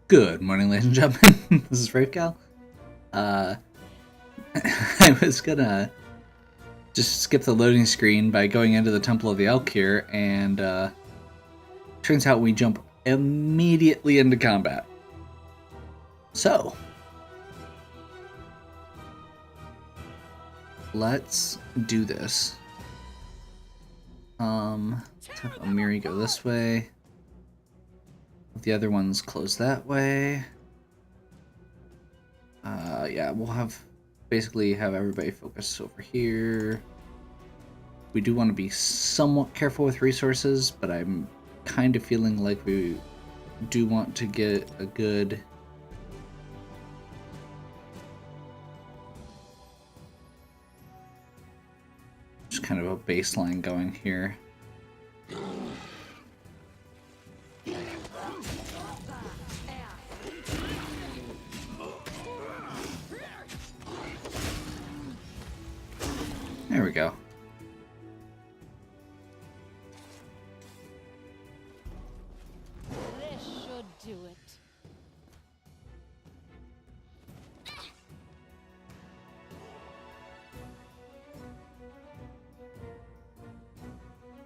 Good morning, ladies and gentlemen. This is Ravegal. Uh, I was gonna just skip the loading screen by going into the Temple of the Elk here, and turns out we jump immediately into combat. So, let's do this. Let's have Amiri go this way. The other ones close that way. Yeah, we'll basically have everybody focus over here. We do want to be somewhat careful with resources, but I'm kind of feeling like we do want to get a good just kind of a baseline going here. There we go. This should do it.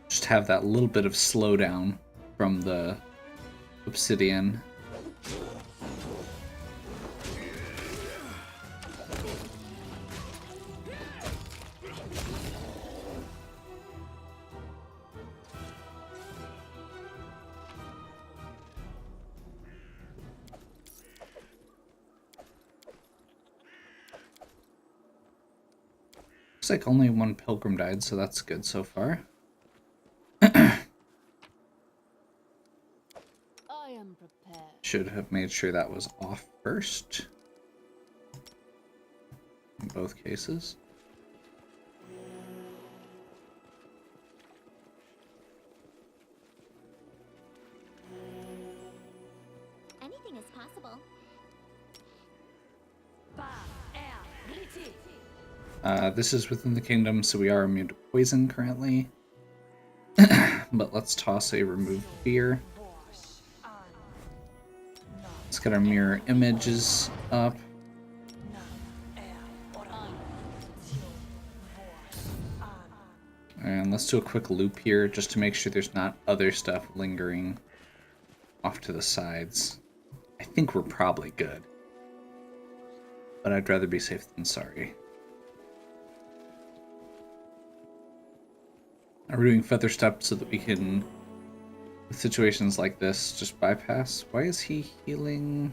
Just have that little bit of slowdown from the obsidian. Looks like only one pilgrim died, so that's good so far. I am prepared. Should have made sure that was off first. In both cases. Anything is possible. This is within the kingdom, so we are immune to poison currently. But let's toss a remove fear. Let's get our mirror images up. And let's do a quick loop here just to make sure there's not other stuff lingering off to the sides. I think we're probably good. But I'd rather be safe than sorry. We're doing feather step so that we can, with situations like this, just bypass. Why is he healing?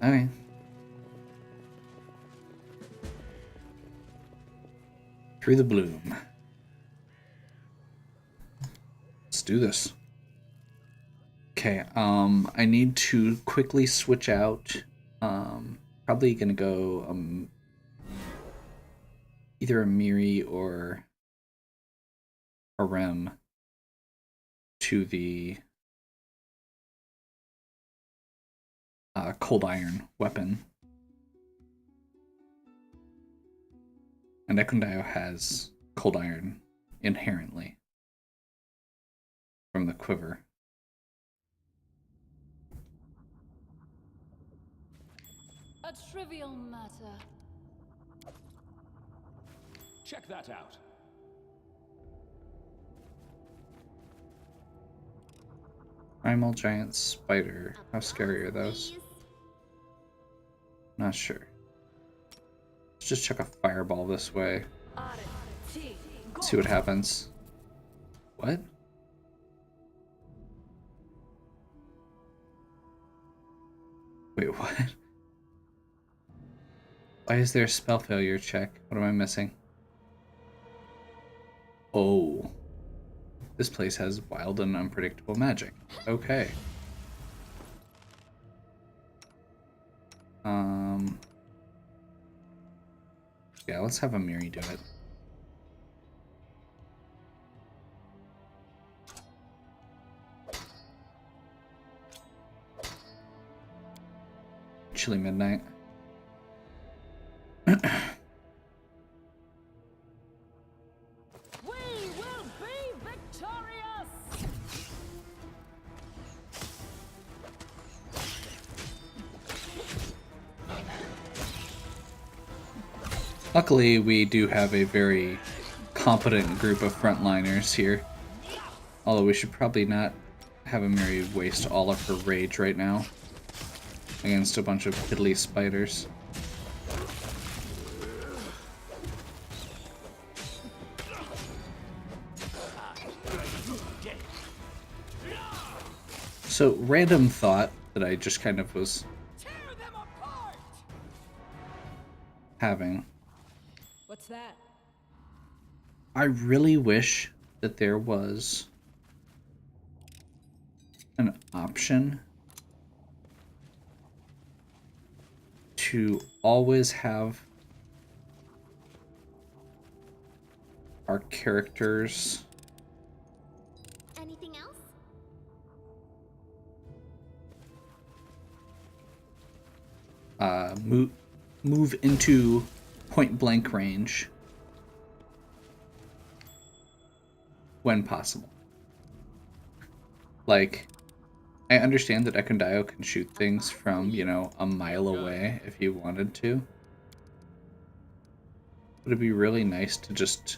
Okay. Through the bloom. Let's do this. Okay, I need to quickly switch out. Probably gonna go, either a Miri or a Rem to the cold iron weapon. And Ekundayo has cold iron inherently from the quiver. A trivial matter. Check that out. Primal giant spider. How scary are those? Not sure. Let's just chuck a fireball this way. See what happens. What? Wait, what? Why is there a spell failure check? What am I missing? Oh. This place has wild and unpredictable magic. Okay. Yeah, let's have Amiri do it. Chilly midnight. Luckily, we do have a very competent group of frontliners here. Although we should probably not have Mary waste all of her rage right now against a bunch of piddly spiders. So, random thought that I just kind of was having. What's that? I really wish that there was an option to always have our characters Anything else? move into point blank range when possible. Like, I understand that Ekondio can shoot things from, you know, a mile away if he wanted to. But it'd be really nice to just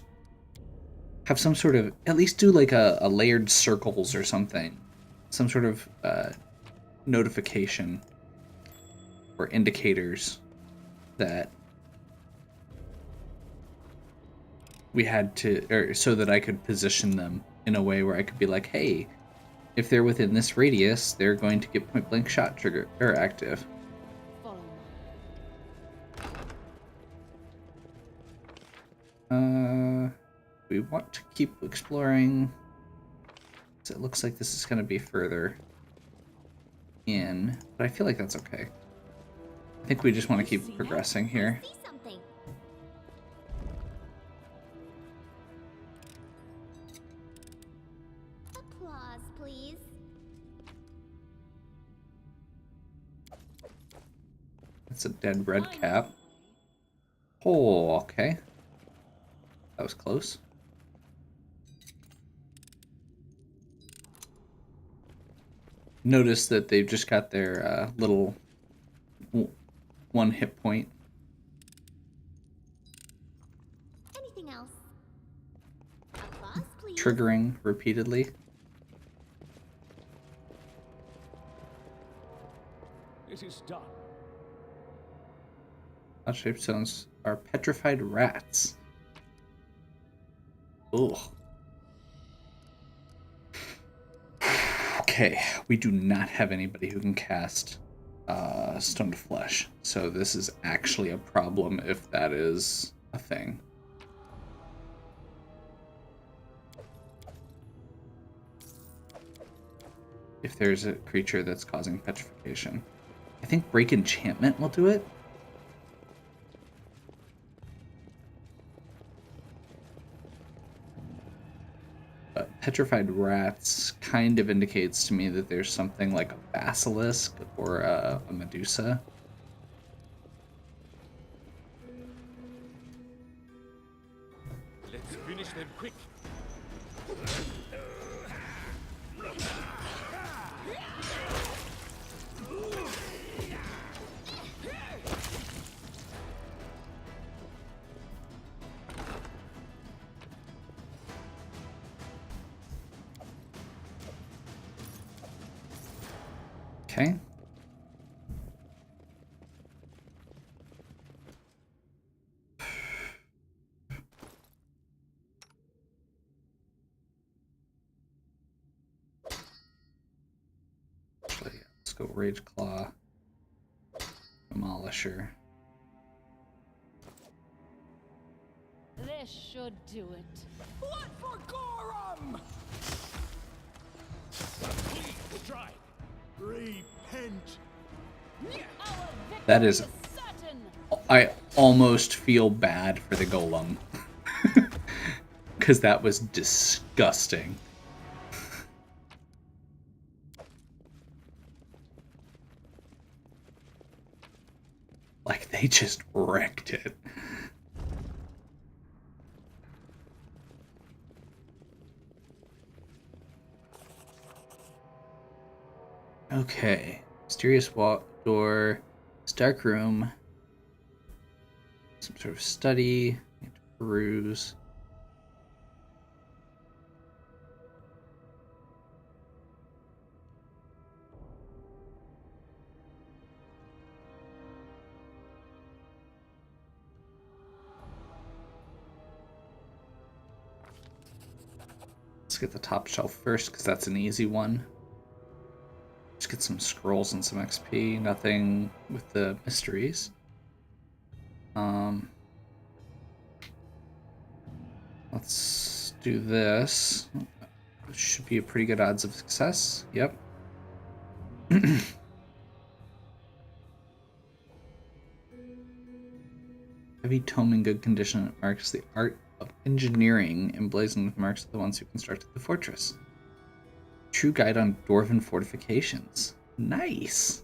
have some sort of, at least do like a layered circles or something. Some sort of notification or indicators that we had to, or so that I could position them in a way where I could be like, hey, if they're within this radius, they're going to get point blank shot trigger or active. Follow We want to keep exploring. So it looks like this is going to be further in, but I feel like that's okay. I think we just want to keep progressing here. See something. Applause, please. It's a dead red cap. Oh, okay. That was close. Notice that they've just got their little one hit point. Anything else? Applause, please. Triggering repeatedly. It is done. Odd-shaped stones are petrified rats. Ugh. Okay, we do not have anybody who can cast Stone to Flesh, so this is actually a problem if that is a thing. If there's a creature that's causing petrification. I think Break Enchantment will do it. Petrified rats kind of indicates to me that there's something like a basilisk or a Medusa. Let's finish them quick. Okay. Actually, yeah, let's go Rage Claw, Demolisher. This should do it. What for Gorum? Please, strike. Repent. That is, Certain. I almost feel bad for the golem. Because that was disgusting. Like, they just wrecked it. Okay. Mysterious door. Dark room. some sort of study, peruse. Let's get the top shelf first because that's an easy one. Just get some scrolls and some XP. Nothing with the mysteries. Let's do this. Should be a pretty good odds of success. Yep. Heavy tome in good condition. It marks the art of engineering emblazoned with marks of the ones who constructed the fortress. True guide on dwarven fortifications. Nice.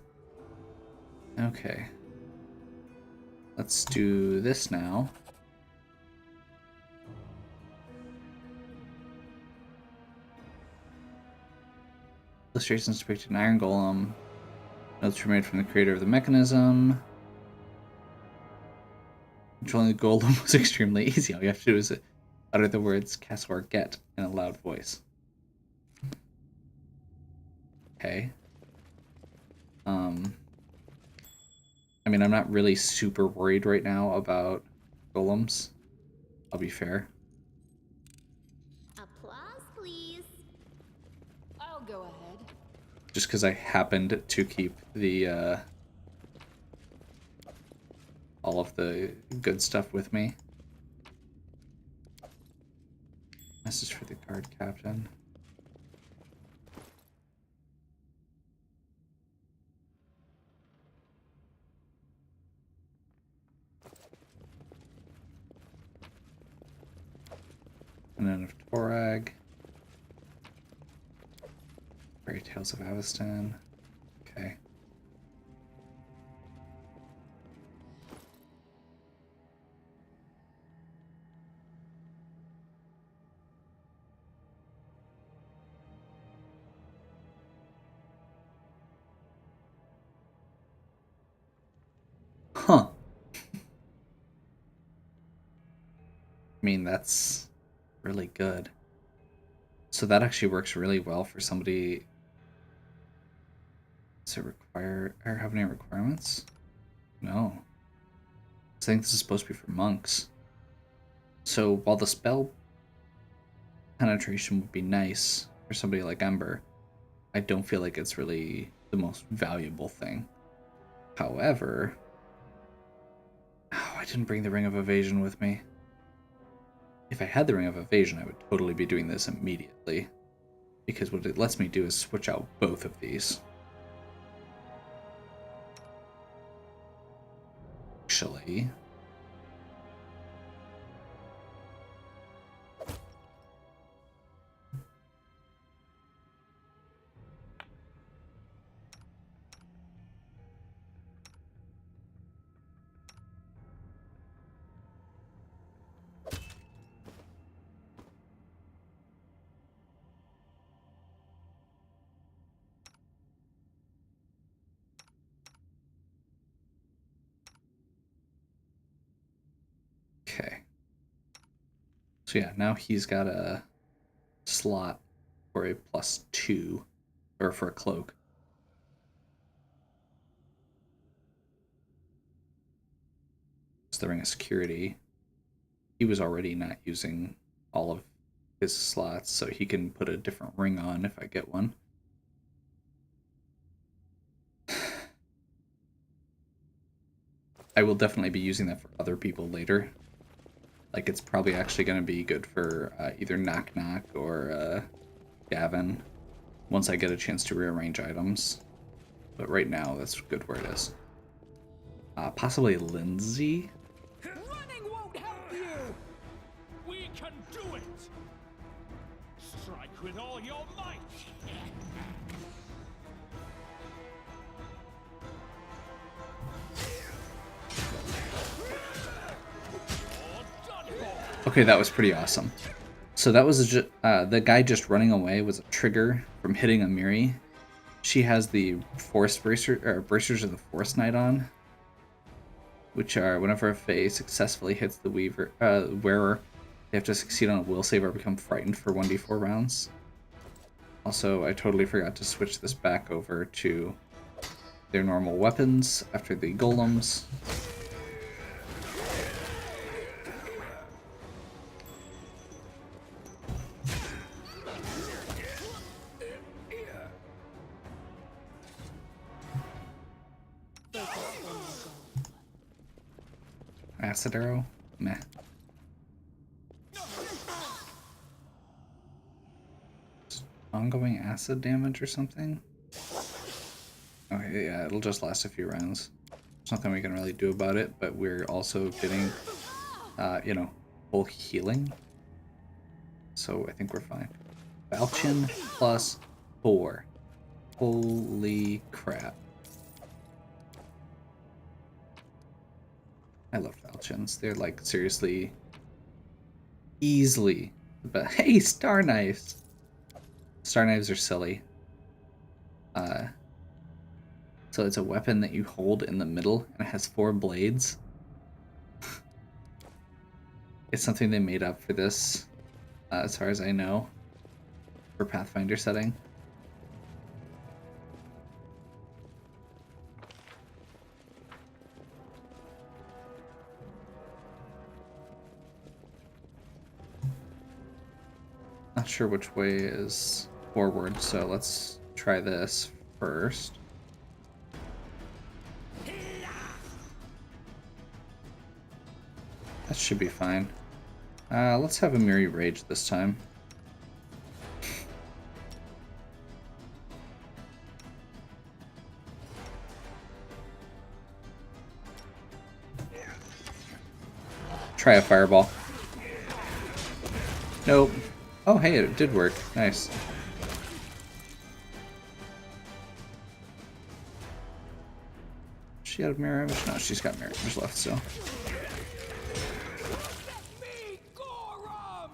Okay. Let's do this now. Illustrations depicting an iron golem. Notes were made from the creator of the mechanism. Controlling the golem was extremely easy. All you have to do is utter the words "cast or get" in a loud voice. Okay. I mean, I'm not really super worried right now about golems. I'll be fair. Applause, please. I'll go ahead. Just because I happened to keep the all of the good stuff with me. Message for the guard captain. And then of Torag. Fairy Tales of Avestan. Okay. Huh. I mean, that's really good. So that actually works really well for somebody. Does it require or have any requirements? No. I think this is supposed to be for monks. So while the spell penetration would be nice for somebody like Ember, I don't feel like it's really the most valuable thing. However, I didn't bring the Ring of Evasion with me. If I had the Ring of Evasion, I would totally be doing this immediately. Because what it lets me do is switch out both of these. Actually... Okay. So yeah, now he's got a slot for a +2, or for a cloak. It's the Ring of Security. He was already not using all of his slots, so he can put a different ring on if I get one. I will definitely be using that for other people later. Like, it's probably actually going to be good for either Knock Knock or Gavin once I get a chance to rearrange items. But right now, that's good where it is. Possibly Lindsay? Running won't help you! We can do it! Strike with all your might! Okay, that was pretty awesome. So that was the guy just running away was a trigger from hitting Amiri. She has the Forest Bracer, or Bracers of the Forest Knight on. which are whenever a Fae successfully hits the wearer, they have to succeed on a will save or become frightened for 1d4 rounds. Also, I totally forgot to switch this back over to their normal weapons after the golems. Acid arrow? Meh. Ongoing acid damage or something? Okay, yeah, it'll just last a few rounds. There's nothing we can really do about it, but we're also getting, you know, full healing. So I think we're fine. Falchion plus 4. Holy crap. I love falchions. They're like seriously easily the best. Hey, star knives! Star knives are silly. So it's a weapon that you hold in the middle and it has 4 blades. It's something they made up for this, as far as I know, for Pathfinder setting. Not sure which way is forward, so let's try this first. That should be fine. Let's have a Miri Rage this time. Try a fireball. Nope. Oh, hey, it did work. Nice. She had mirror image? No, she's got mirror image left, so. Me, Gorum!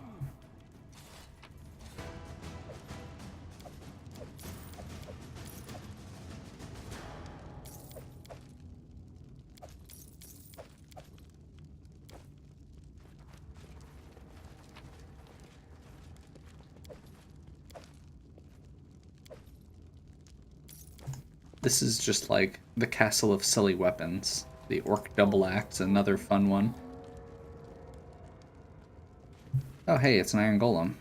This is just like the Castle of Silly Weapons. The Orc Double Axe, another fun one. Oh, hey, it's an Iron Golem.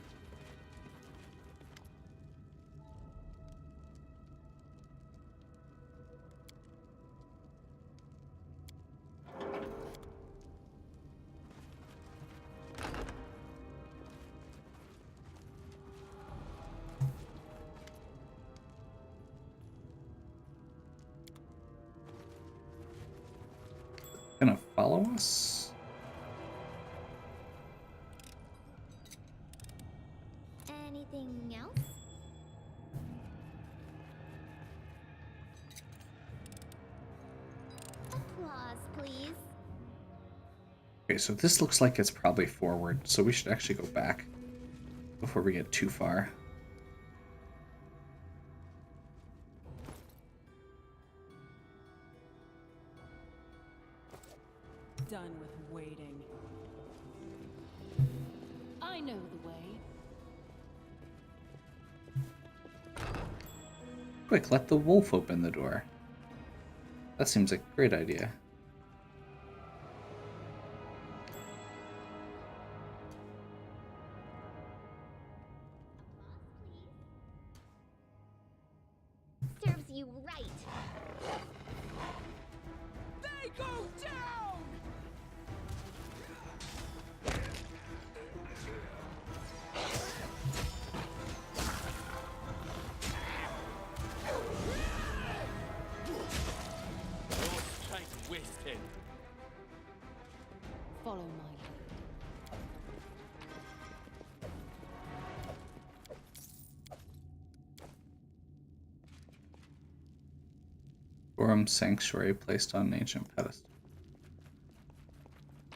Gonna follow us? Anything else? Applause, please. Okay, so this looks like it's probably forward, so we should actually go back before we get too far. Done with waiting. I know the way. Quick, let the wolf open the door. That seems like a great idea. Serves you right. They go down! Your strength wasted. Follow my lead. Gorum Sanctuary placed on an ancient pedestal.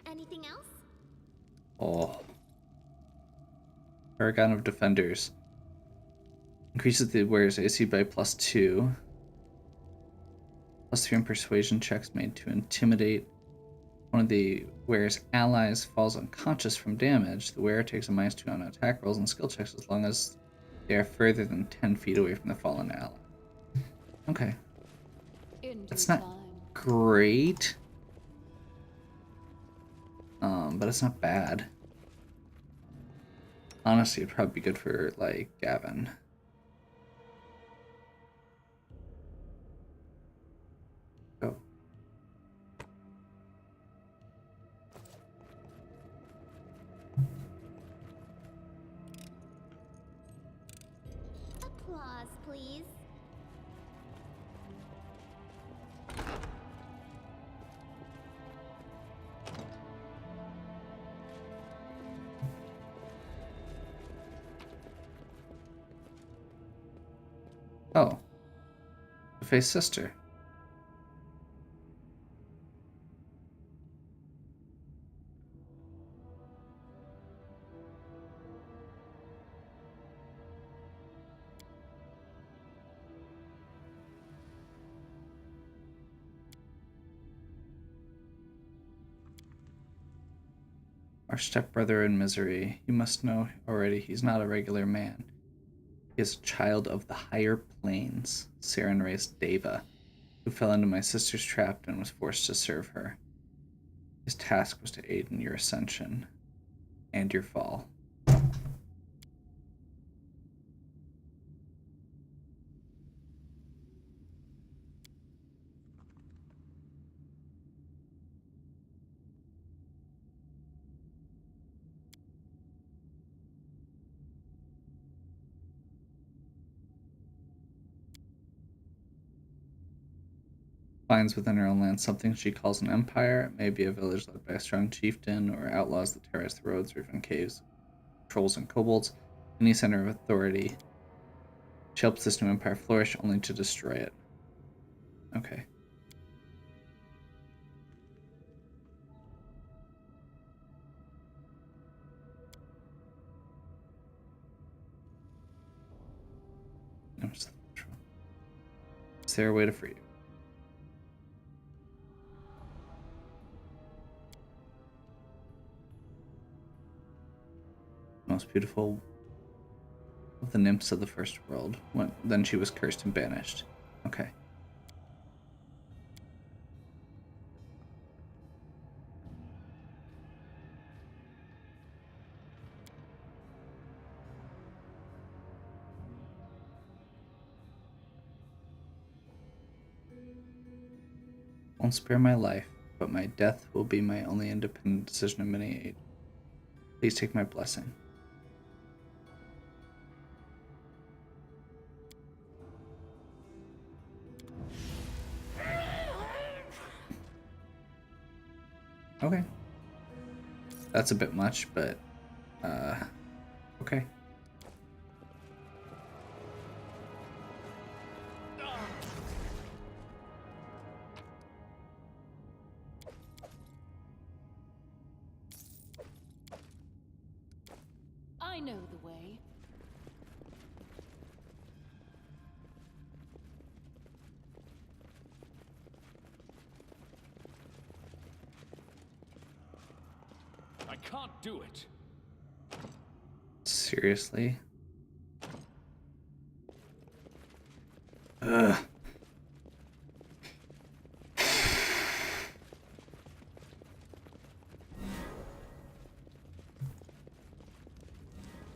Anything else? Oh. Paragon of Defenders. Increases the wearer's AC by +2. +3 on persuasion checks made to intimidate one of the wearer's allies falls unconscious from damage, the wearer takes a -2 on attack rolls and skill checks as long as they are further than 10 feet away from the fallen ally. Okay. In That's due not time. great. But it's not bad. Honestly, it'd probably be good for, like, Gavin. Go. Applause, please. Oh. Faye's sister. Our stepbrother in misery. You must know already he's not a regular man. He is a child of the higher planes, Saren raised Deva, who fell into my sister's trap and was forced to serve her. His task was to aid in your ascension and your fall. Finds within her own land something she calls an empire. It may be a village led by a strong chieftain, or outlaws that terrorize the roads, or even caves, trolls and kobolds. Any center of authority. She helps this new empire flourish only to destroy it. Okay. Is there a way to free you? Most beautiful of the nymphs of the first world. Then she was cursed and banished. Okay. Won't spare my life, but my death will be my only independent decision of many age. Please take my blessing. Okay. That's a bit much, but okay. I know the way. I can't do it. Seriously? Ugh.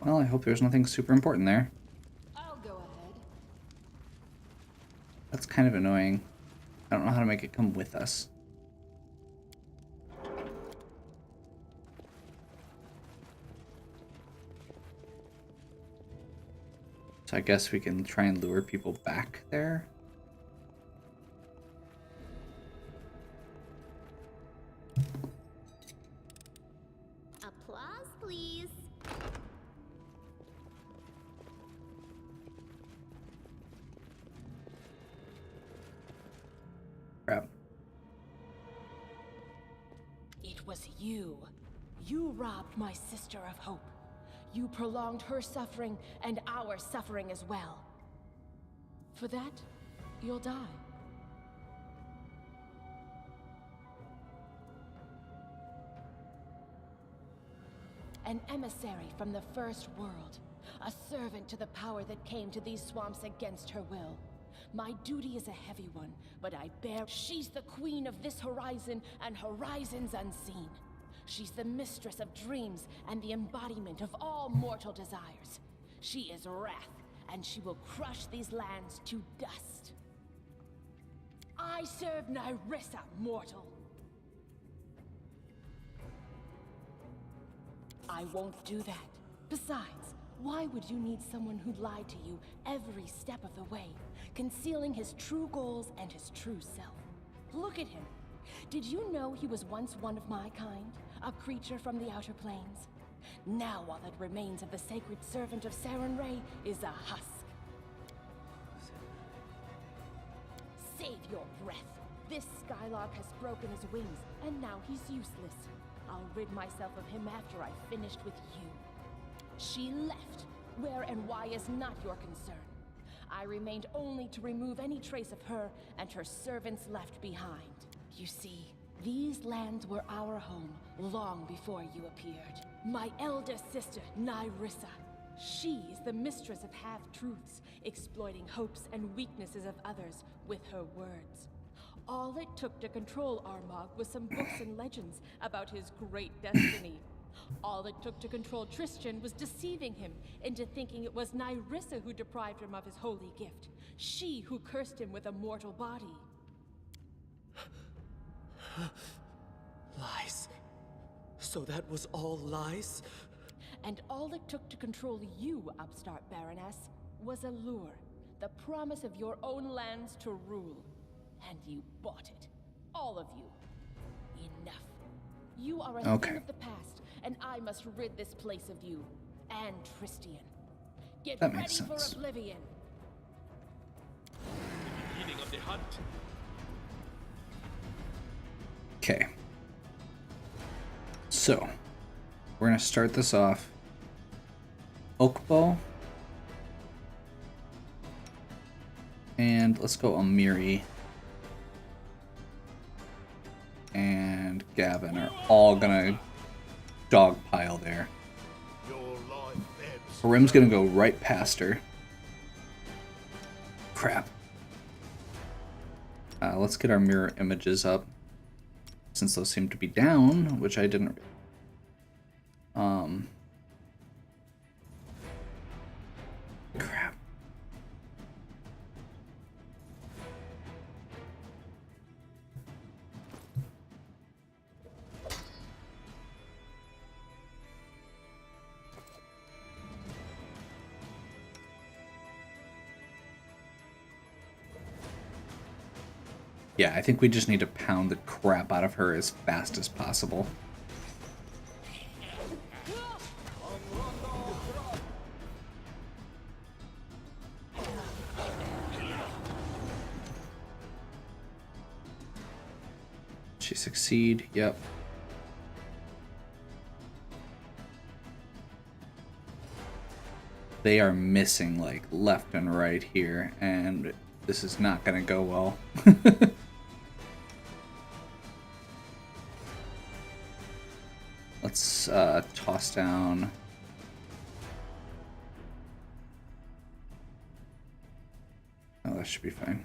Well, I hope there's nothing super important there. I'll go ahead. That's kind of annoying. I don't know how to make it come with us. So I guess we can try and lure people back there. Applause, please. Crap. It was you. You robbed my sister of hope. You prolonged her suffering and our suffering as well. For that, you'll die. an emissary from the first world, a servant to the power that came to these swamps against her will. My duty is a heavy one, but I bear. She's the queen of this horizon and horizons unseen. She's the mistress of dreams and the embodiment of all mortal desires. She is wrath, and she will crush these lands to dust. I serve Nyrissa, mortal. I won't do that. Besides, why would you need someone who lied to you every step of the way, concealing his true goals and his true self? Look at him. Did you know he was once one of my kind? A creature from the outer planes? Now all that remains of the sacred servant of Saren Ray is a husk. Save your breath. This Skylark has broken his wings, and now he's useless. I'll rid myself of him after I've finished with you. She left. Where and why is not your concern. I remained only to remove any trace of her and her servants left behind. You see, these lands were our home long before you appeared. My elder sister, Nyrissa. She's the mistress of half-truths, exploiting hopes and weaknesses of others with her words. All it took to control Armagh was some books and legends about his great destiny. All it took to control Tristan was deceiving him into thinking it was Nyrissa who deprived him of his holy gift. She who cursed him with a mortal body. Lies. So that was all lies? And all it took to control you, upstart Baroness, was a lure. The promise of your own lands to rule. And you bought it. All of you. Enough. You are a thing of the past, and I must rid this place of you. And Tristian. Get That ready makes for sense. oblivion. Beginning of the hunt. Okay. So, we're going to start this off. Oakbow. And let's go Amiri. And Gavin are all going to dogpile there. Rim's going to go right past her. Crap. Let's get our mirror images up. Since those seem to be down, which I didn't. Crap. Yeah, I think we just need to pound the crap out of her as fast as possible. She succeed, yep. They are missing like left and right here, and this is not gonna go well. Let's toss down. Oh, that should be fine.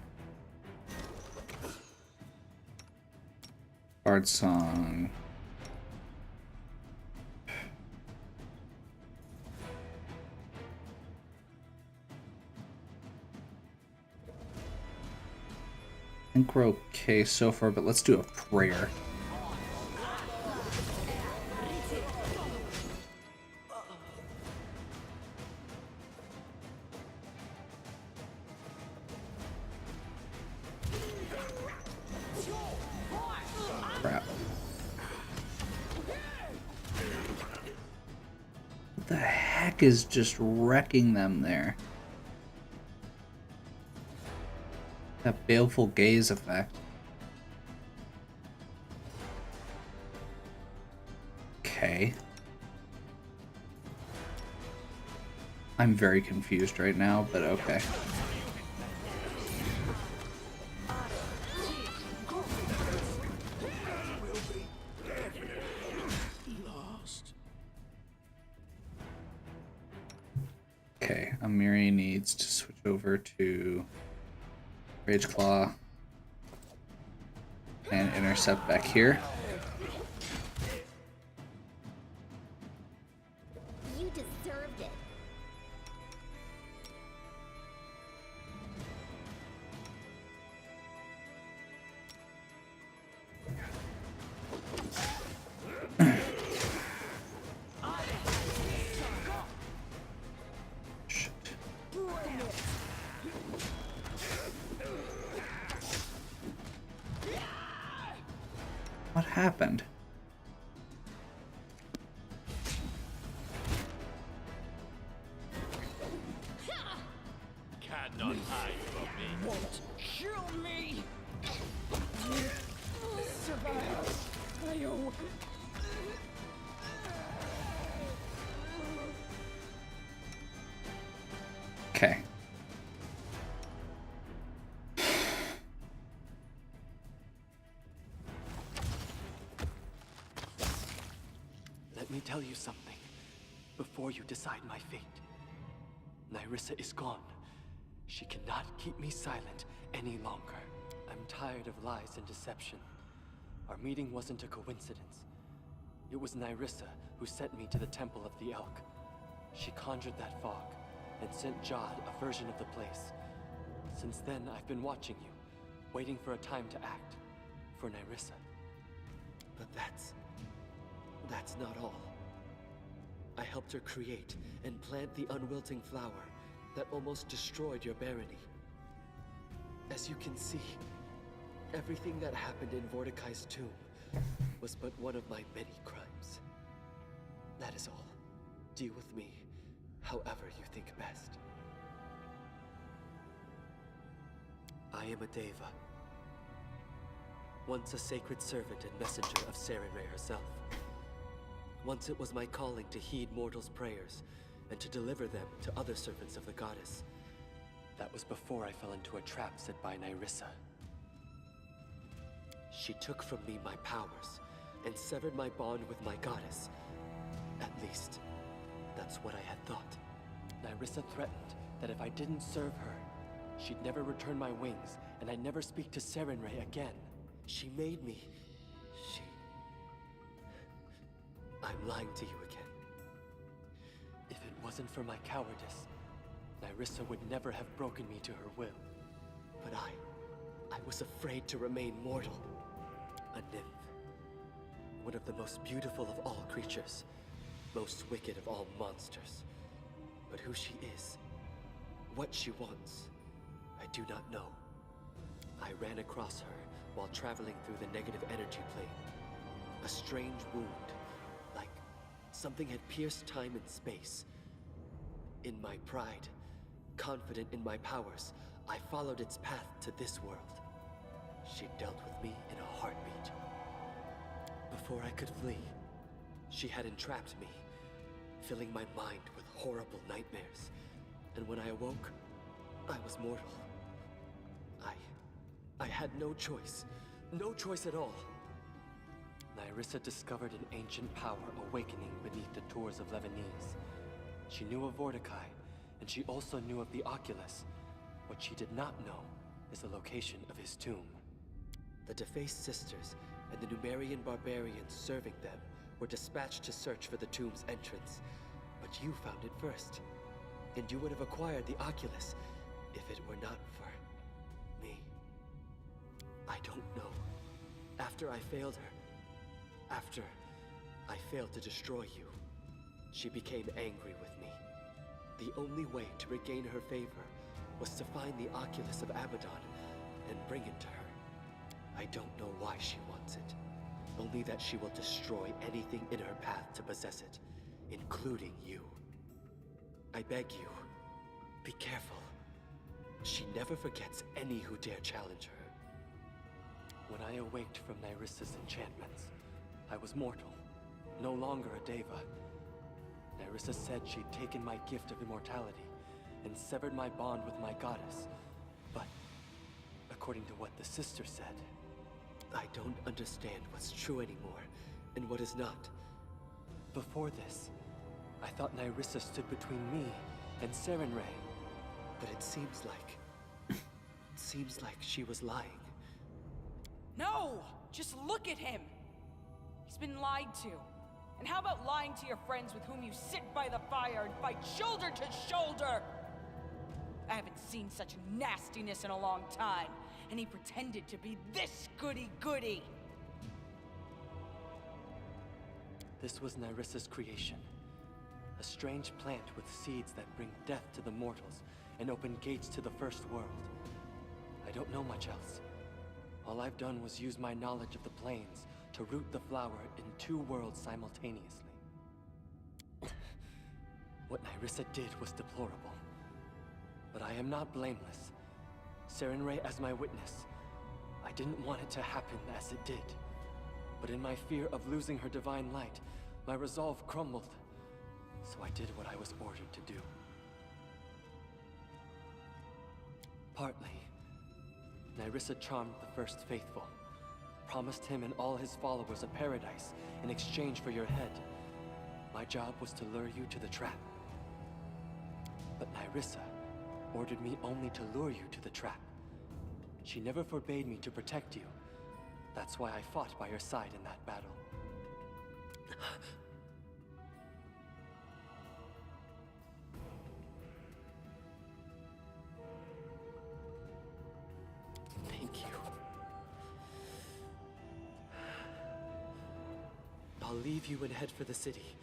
Bard Song. I think we're okay so far, but let's do a prayer. Crap. What the heck is just wrecking them there? That baleful gaze effect. Okay. I'm very confused right now, but okay. Miri needs to switch over to Rage Claw and intercept back here. You deserved it. Shit. What happened? Cannot hide from me. Won't kill me! Survive! I Okay. Let me tell you something before you decide my fate. Nyrissa is gone. She cannot keep me silent any longer. I'm tired of lies and deception. Our meeting wasn't a coincidence. It was Nyrissa who sent me to the Temple of the Elk. She conjured that fog and sent Jod a version of the place. Since then, I've been watching you, waiting for a time to act. For Nyrissa. But that's not all. I helped her create and plant the unwilting flower that almost destroyed your barony. As you can see, everything that happened in Mordecai's tomb was but one of my many crimes. That is all. Deal with me however you think best. I am a Deva. Once a sacred servant and messenger of Sarenrae herself. Once it was my calling to heed mortals' prayers and to deliver them to other servants of the goddess. That was before I fell into a trap set by Nyrissa. She took from me my powers and severed my bond with my goddess. At least, that's what I had thought. Nyrissa threatened that if I didn't serve her, she'd never return my wings and I'd never speak to Sarenrae again. She made me. I'm lying to you again. If it wasn't for my cowardice, Nyrissa would never have broken me to her will. But I was afraid to remain mortal. A nymph. One of the most beautiful of all creatures. Most wicked of all monsters. But who she is, what she wants, I do not know. I ran across her while traveling through the negative energy plane. A strange wound, like something had pierced time and space. In my pride, confident in my powers, I followed its path to this world. She dealt with me in a heartbeat. Before I could flee, she had entrapped me, filling my mind with horrible nightmares. And when I awoke, I was mortal. I had no choice. No choice at all. Nyrissa discovered an ancient power awakening beneath the tours of Lebanese. She knew of Mordecai, and she also knew of the Oculus. What she did not know is the location of his tomb. The defaced sisters and the Numerian barbarians serving them were dispatched to search for the tomb's entrance. But you found it first. And you would have acquired the Oculus if it were not for me. I don't know. After I failed her, after I failed to destroy you, she became angry with me. The only way to regain her favor was to find the Oculus of Abaddon and bring it to her. I don't know why she wants it. Only that she will destroy anything in her path to possess it, including you. I beg you, be careful. She never forgets any who dare challenge her. When I awaked from Nyrissa's enchantments, I was mortal, no longer a Deva. Nyrissa said she'd taken my gift of immortality and severed my bond with my goddess. But, according to what the sister said, I don't understand what's true anymore and what is not. Before this, I thought Nyrissa stood between me and Saren Ray. But it seems like she was lying. No! Just look at him! He's been lied to. And how about lying to your friends with whom you sit by the fire and fight shoulder to shoulder? I haven't seen such nastiness in a long time, and he pretended to be this goody-goody. This was Nyrissa's creation. A strange plant with seeds that bring death to the mortals and open gates to the first world. I don't know much else. All I've done was use my knowledge of the planes to root the flower in 2 worlds simultaneously. What Nyrissa did was deplorable. But I am not blameless. Saren Ray as my witness. I didn't want it to happen as it did. But in my fear of losing her divine light, my resolve crumbled. So I did what I was ordered to do. Partly, Nyrissa charmed the first faithful, promised him and all his followers a paradise in exchange for your head. My job was to lure you to the trap. But Nyrissa ordered me only to lure you to the trap. She never forbade me to protect you. That's why I fought by your side in that battle. Thank you. I'll leave you and head for the city.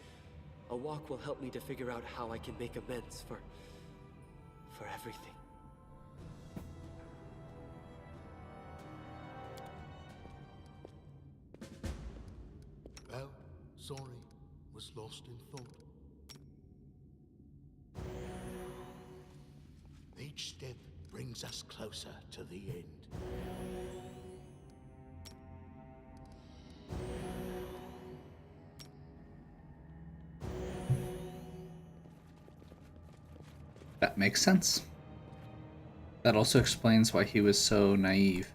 A walk will help me to figure out how I can make amends for everything. Well, sorry, was lost in thought. Each step brings us closer to the end. That makes sense. That also explains why he was so naive.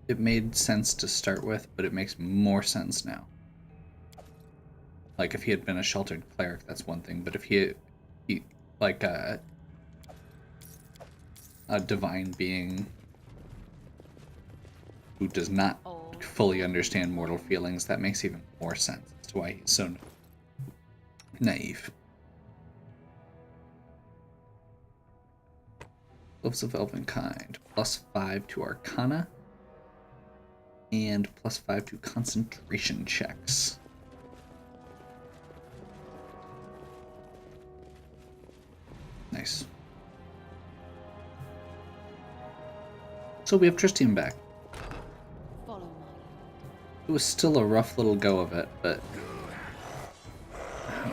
It made sense to start with, but it makes more sense now. Like, if he had been a sheltered cleric, that's one thing, but if he like a divine being who does not fully understand mortal feelings, that makes even more sense as to why he's so naive. Gloves of Elvenkind, +5 to Arcana, and +5 to concentration checks. Nice. So we have Tristian back. Follow my It was still a rough little go of it, but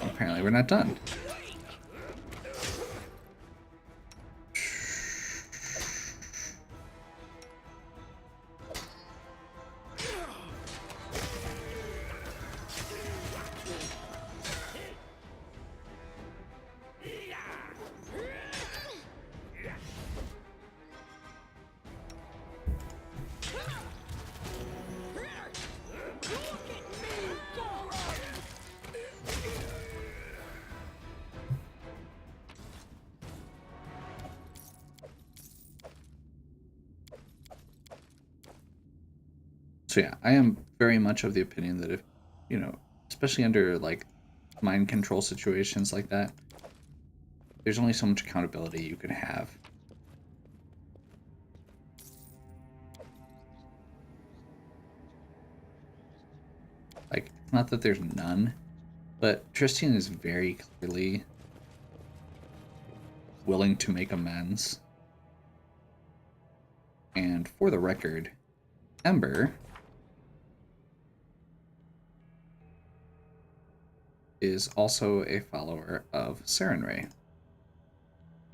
apparently we're not done. So yeah, I am very much of the opinion that if, especially under like mind control situations like that, there's only so much accountability you can have. Like, it's not that there's none, but Tristian is very clearly willing to make amends. And for the record, Ember is also a follower of Saren Ray.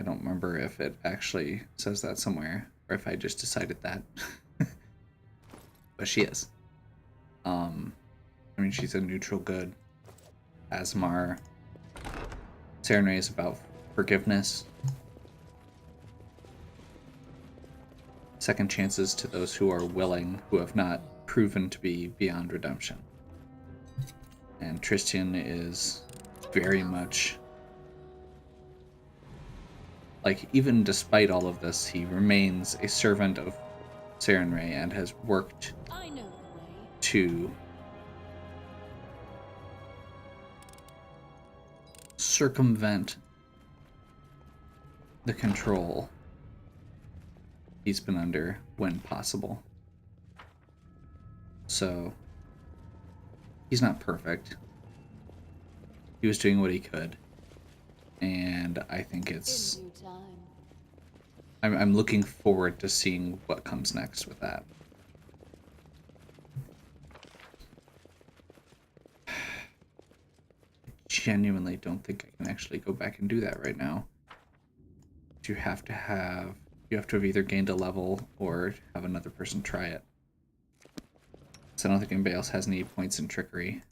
I don't remember if it actually says that somewhere, or if I just decided that. But she is. I mean, she's a neutral good. Asmar. Saren Ray is about forgiveness. Second chances to those who are willing, who have not proven to be beyond redemption. And Tristian is very much, like, even despite all of this, he remains a servant of Sarenrae and has worked I know the way. to circumvent the control he's been under when possible. So, he's not perfect. He was doing what he could. And I think it's... In due time. I'm looking forward to seeing what comes next with that. I genuinely don't think I can actually go back and do that right now. You have to have either gained a level or have another person try it. So I don't think anybody else has any points in trickery.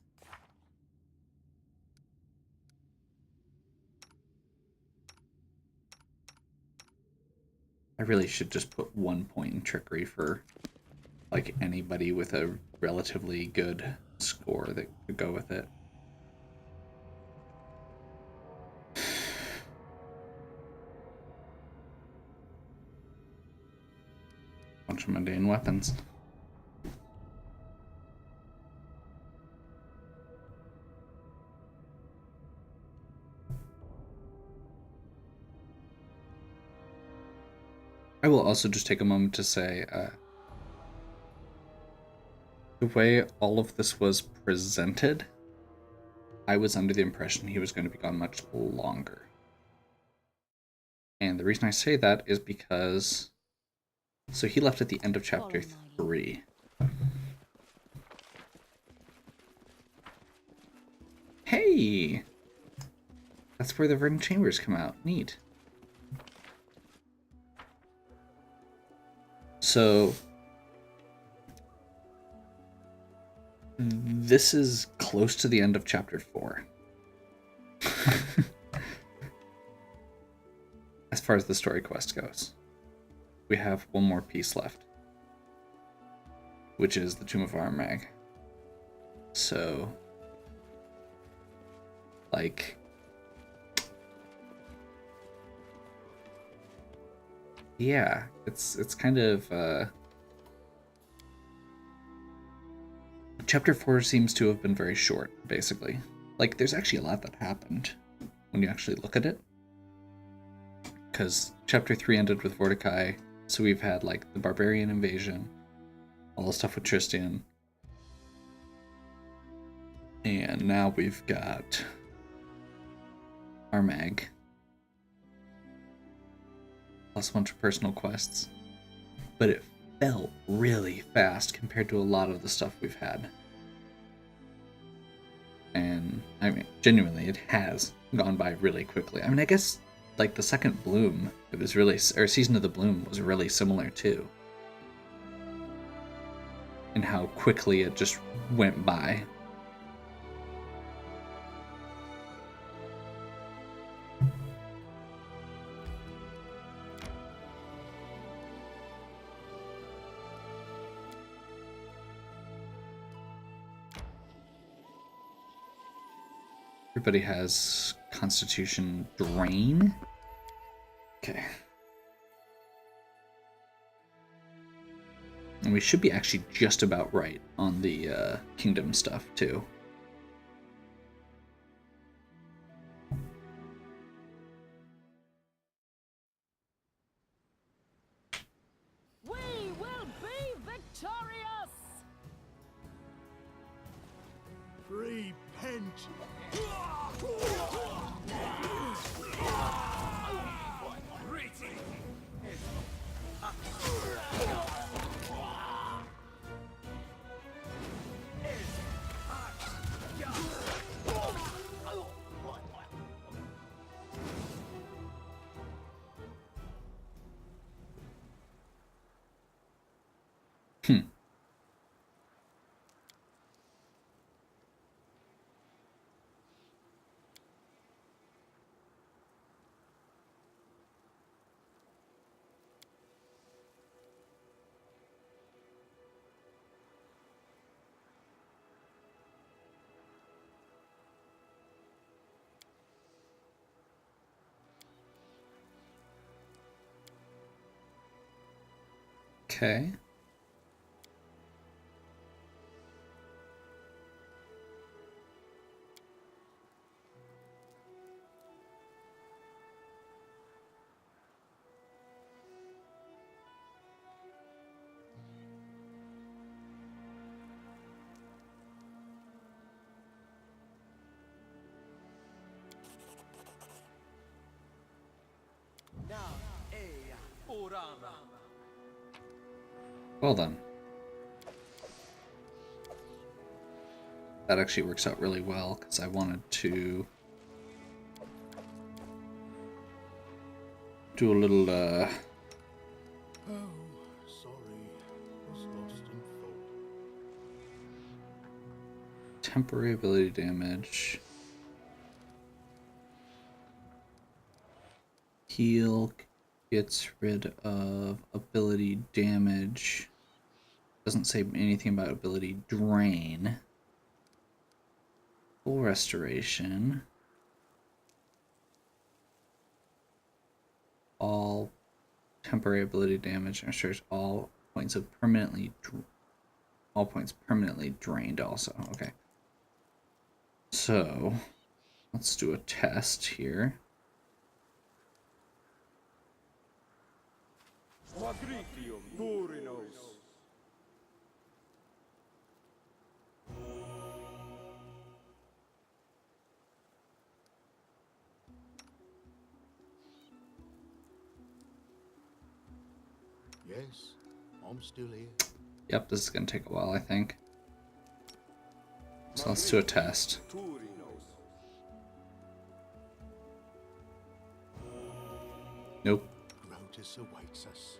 I really should just put 1 point in trickery for like anybody with a relatively good score that could go with it. Bunch of mundane weapons. I will also just take a moment to say, the way all of this was presented, I was under the impression he was going to be gone much longer. And the reason I say that is because... So he left at the end of chapter 3. Hey! That's where the Verdant Chambers come out. Neat. So... This is close to the end of chapter 4. As far as the story quest goes. We have one more piece left, which is the Tomb of Armag. So, like, yeah, it's kind of chapter 4 seems to have been very short, basically. Like, there's actually a lot that happened when you actually look at it. Because chapter 3 ended with Vorticai, so we've had, like, the Barbarian invasion, all the stuff with Tristian, and now we've got Armag, plus a bunch of personal quests. But it felt really fast compared to a lot of the stuff we've had. And, I mean, genuinely, it has gone by really quickly. I mean, I guess, like, the second Bloom, it was really, or Season of the Bloom was really similar, too. In how quickly it just went by. Everybody has Constitution Drain. Okay. And we should be actually just about right on the kingdom stuff, too. We will be victorious! Repent! Okay. Well then. That actually works out really well, because I wanted to do a little, Oh, sorry. Was lost in thought. temporary ability damage. Heal gets rid of ability damage. Doesn't say anything about ability drain. Full restoration. All temporary ability damage and restores all points permanently drained also. Okay. So let's do a test here. Yes, I'm still here. Yep, this is going to take a while, I think. So let's do a test. Nope. Grotus awaits us.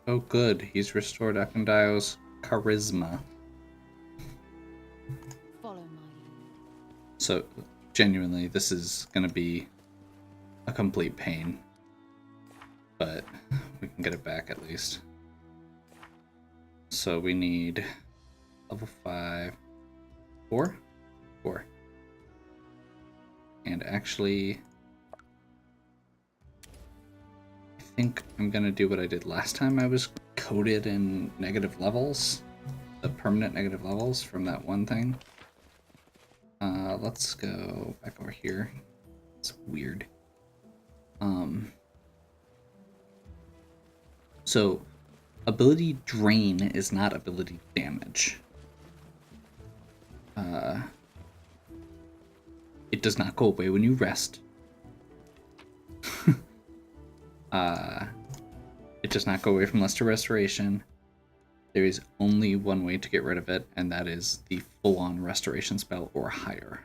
Oh good, he's restored Akandio's charisma. Follow my lead. So, genuinely, this is going to be a complete pain. But we can get it back at least. So we need level 5, 4? 4. And actually, I think I'm going to do what I did last time I was coded in negative levels. The permanent negative levels from that one thing. Let's go back over here. It's weird. So ability drain is not ability damage. It does not go away when you rest. It does not go away from Luster Restoration. There is only one way to get rid of it, and that is the full-on restoration spell or higher.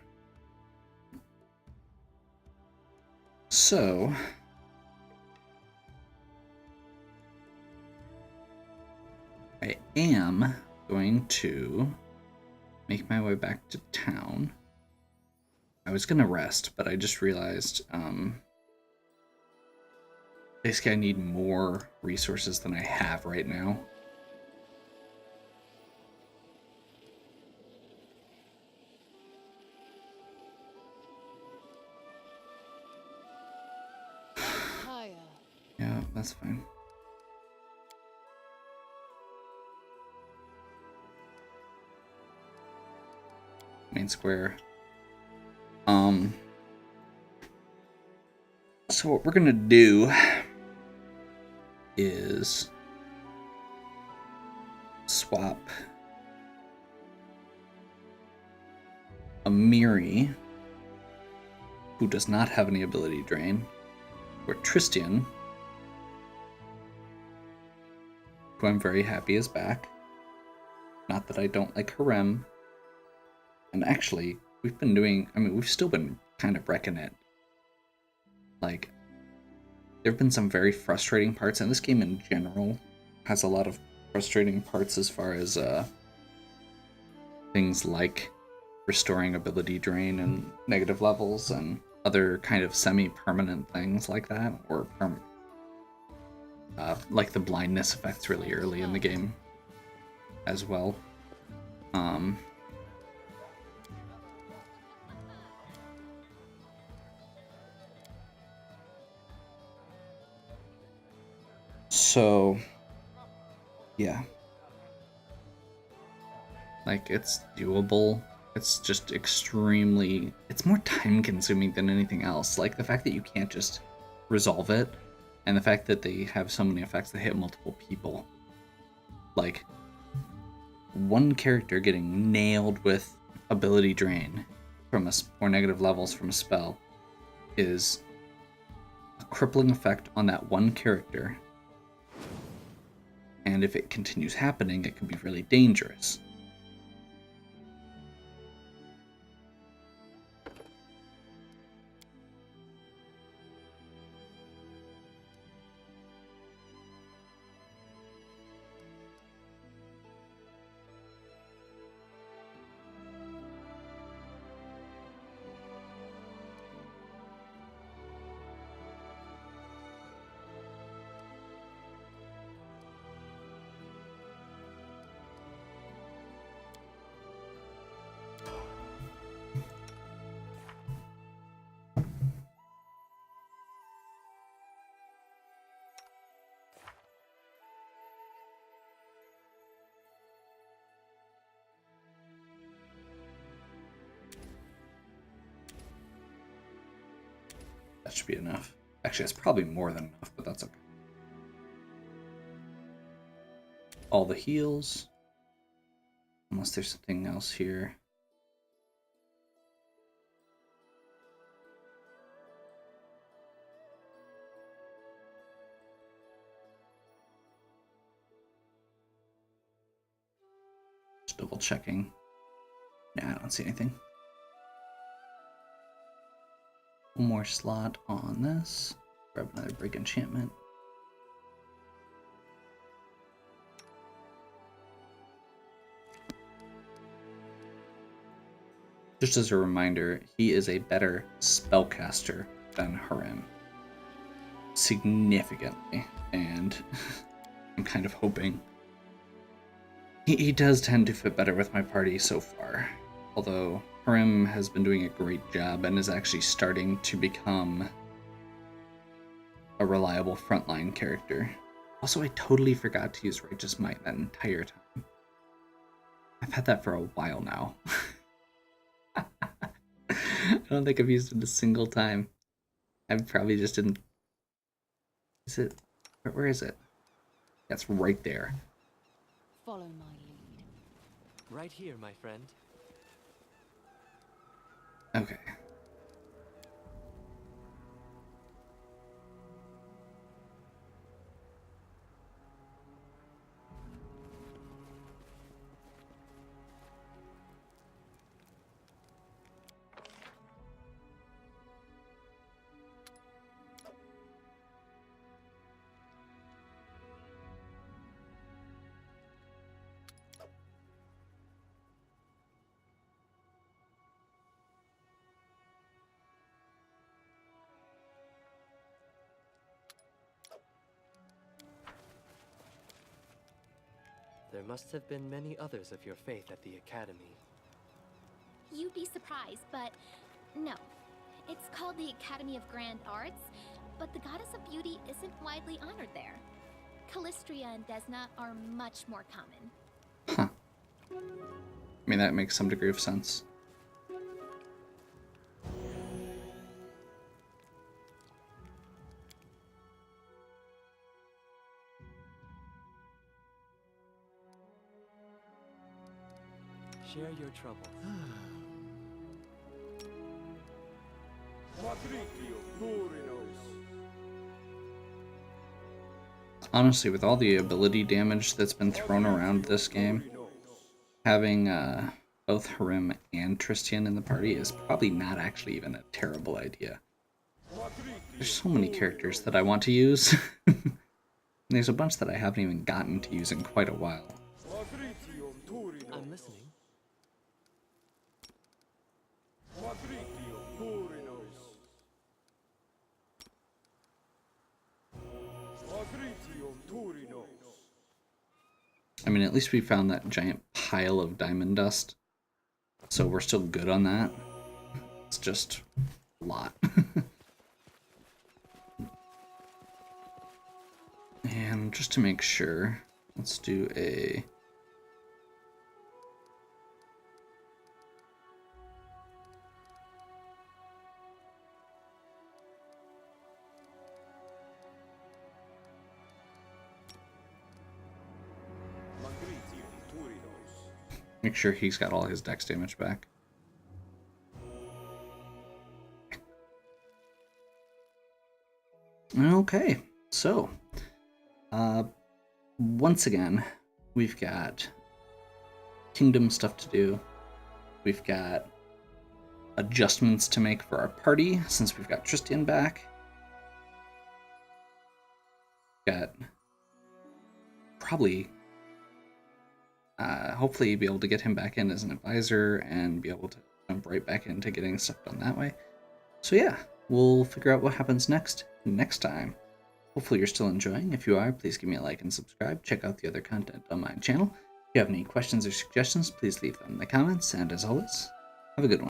So I am going to make my way back to town. I was gonna rest, but I just realized basically I need more resources than I have right now. Higher. Yeah, that's fine. Main square. So what we're gonna do is swap Amiri, who does not have any ability drain, for Tristian, who I'm very happy is back. Not that I don't like Harem. And actually, we've still been kind of wrecking it. Like, there have been some very frustrating parts, and this game in general has a lot of frustrating parts as far as things like restoring ability drain and negative levels, and other kind of semi-permanent things like that, or like the blindness effects really early in the game as well. So, yeah. Like, it's doable. It's just extremely... It's more time-consuming than anything else. Like, the fact that you can't just resolve it, and the fact that they have so many effects that hit multiple people. Like, one character getting nailed with ability drain from or negative levels from a spell is a crippling effect on that one character. And if it continues happening, it can be really dangerous. That should be enough. Actually, it's probably more than enough, but that's okay. All the heals. Unless there's something else here. Just double checking. Nah, I don't see anything. One more slot on this. Grab another break enchantment. Just as a reminder, he is a better spellcaster than Harem. Significantly. And I'm kind of hoping. He does tend to fit better with my party so far. Although Harem has been doing a great job and is actually starting to become a reliable frontline character. Also, I totally forgot to use Righteous Might that entire time. I've had that for a while now. I don't think I've used it a single time. I probably just didn't... Is it... Where is it? That's right there. Follow my lead. Right here, my friend. Okay. There must have been many others of your faith at the Academy. You'd be surprised, but no. It's called the Academy of Grand Arts, but the Goddess of Beauty isn't widely honored there. Callistria and Desna are much more common. Huh. I mean, that makes some degree of sense. Share your troubles. Honestly, with all the ability damage that's been thrown around this game, having both Harem and Tristian in the party is probably not actually even a terrible idea. There's so many characters that I want to use. There's a bunch that I haven't even gotten to use in quite a while. I'm listening. I mean, at least we found that giant pile of diamond dust. So we're still good on that. It's just a lot. And just to make sure, let's do a... Make sure he's got all his dex damage back. Okay, so once again, we've got kingdom stuff to do. We've got adjustments to make for our party since we've got Tristan back. Got probably hopefully be able to get him back in as an advisor and be able to jump right back into getting stuff done that way. So yeah, we'll figure out what happens next time. Hopefully you're still enjoying. If you are, please give me a like and subscribe. Check out the other content on my channel. If you have any questions or suggestions, please leave them in the comments. And as always, have a good one.